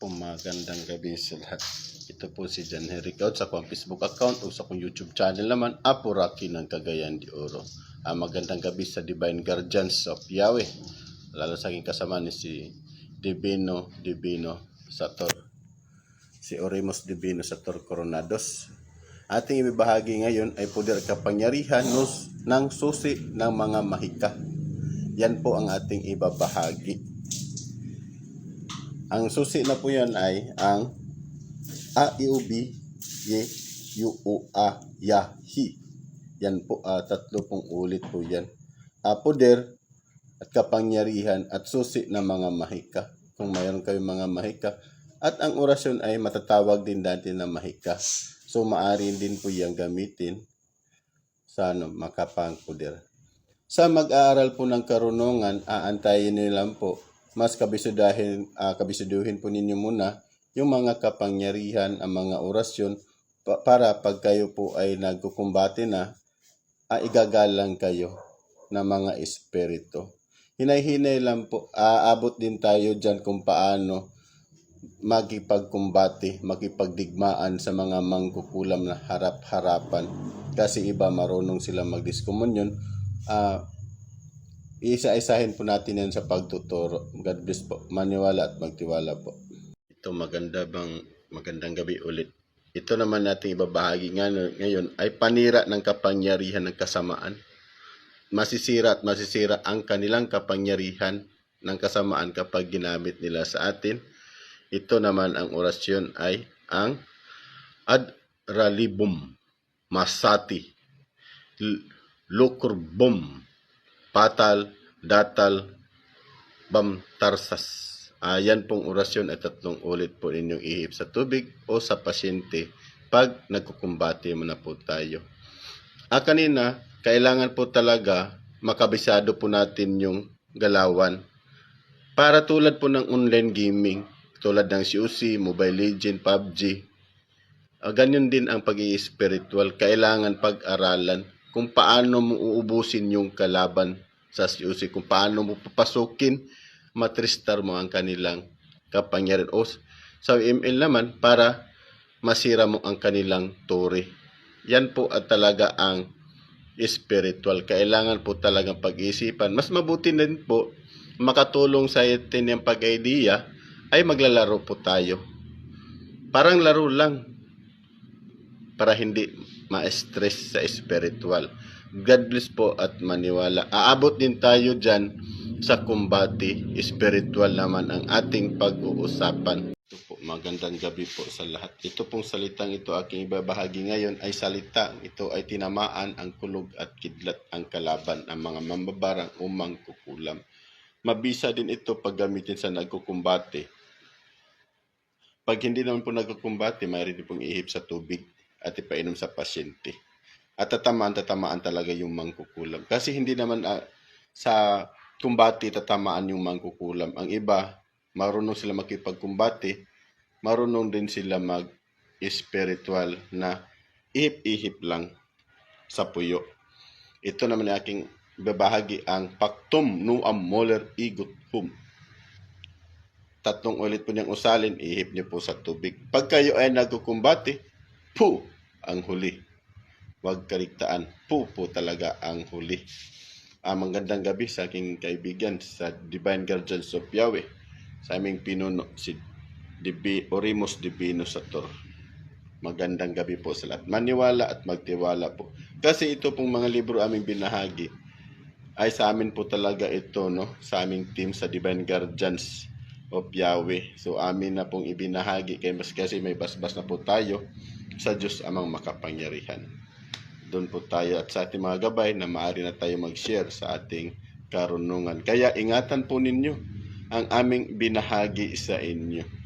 Magandang gabi sa lahat. Ito po si John Henry Caud sa akong Facebook account o sa akong YouTube channel naman, Apo Rocky ng Cagayan de Oro. Magandang gabi sa Divine Guardians of Yahweh. Lalo sa aking kasama ni si Divino Sator. Si Oremus Divino Sator Coronados. Ating ibibahagi ngayon ay poder kapangyarihan ng susi ng mga mahika. Yan po ang ating ibabahagi. Ang susi na po yan ay ang A, I, U, B, Y, U, O, A, Ya, Hi. Yan po, 3 ulit po yan. Poder at kapangyarihan at susi ng mga mahika. Kung mayroon kayong mga mahika. At ang orasyon ay matatawag din natin na mahika. So, maaari din po yung gamitin sa makapang poder. Sa mag-aaral po ng karunungan, aantayin nilang po mas kabisuduhin po ninyo muna yung mga kapangyarihan, ang mga orasyon para pag kayo po ay nagkukumbate na, igagalang kayo ng mga espiritu. Hinay-hinay lang po, aabot din tayo dyan kung paano makipagkumbate, makipagdigmaan sa mga mangkukulam na harap-harapan. Kasi iba marunong sila magdiskomunyon. Isa-isahin po natin yan sa pagtuturo. God bless po. Maniwala at magtiwala po. Ito magandang gabi ulit. Ito naman natin ibabahagi ngayon ay panira ng kapangyarihan ng kasamaan. Masisira ang kanilang kapangyarihan ng kasamaan kapag ginamit nila sa atin. Ito naman ang orasyon ay ang Adralibum Masati Lukurbum Patal, Datal, Bamtarsas. Yan pong orasyon ay 3 ulit po ninyong ihip sa tubig o sa pasyente pag nagkukumbate mo na po tayo. Kanina, kailangan po talaga makabisado po natin yung galawan. Para tulad po ng online gaming, tulad ng COC, Mobile Legends, PUBG, ganyan din ang pag-i-spiritual. Kailangan pag-aralan kung paano mo uubusin yung kalaban sa COC, kung paano mo papasukin, matristar mo ang kanilang kapangyarihan. O sa ML naman, para masira mo ang kanilang tore. Yan po at talaga ang spiritual. Kailangan po talagang pag-iisipan. Mas mabuti din po, makatulong sa atin yung pag-idea, ay maglalaro po tayo. Parang laro lang, para hindi ma-stress sa spiritual. God bless po at maniwala. Aabot din tayo dyan sa kumbate. Spiritual naman ang ating pag-uusapan. Ito po, magandang gabi po sa lahat. Ito pong salitang ito aking ibabahagi ngayon ay salita. Ito ay tinamaan ang kulog at kidlat ang kalaban, ang mga mambabarang o mangkukulam. Mabisa din ito pag gamitin sa nagkukumbate. Pag hindi naman po nagkukumbate, mayroon din pong ihip sa tubig at ipainom sa pasyente. At tatamaan talaga yung mangkukulam. Kasi hindi naman sa kumbate tatamaan yung mangkukulam. Ang iba, marunong sila makipagkumbate, marunong din sila mag-spiritual na ihip-ihip lang sa puyo. Ito naman ang aking babahagi, ang Pactum Nuam Moller Igut Hum. 3 ulit po niyang usalin, ihip niyo po sa tubig. Pag kayo ay nagkukumbate, pu ang huli. Huwag kaligtaan. Po talaga ang huli. Magandang gabi sa aking kaibigan sa Divine Guardians of Yahweh. Sa aming pinuno, si Oremus Divino Sator. Magandang gabi po sa lahat. Maniwala at magtiwala po. Kasi ito pong mga libro aming binahagi ay sa amin po talaga ito, sa aming team sa Divine Guardians of Yahweh. So amin na pong ibinahagi kasi may basbas na po tayo sa Diyos amang makapangyarihan. Doon po tayo at sa ating mga gabay na maaari na tayo mag-share sa ating karunungan. Kaya ingatan po ninyo ang aming binahagi sa inyo.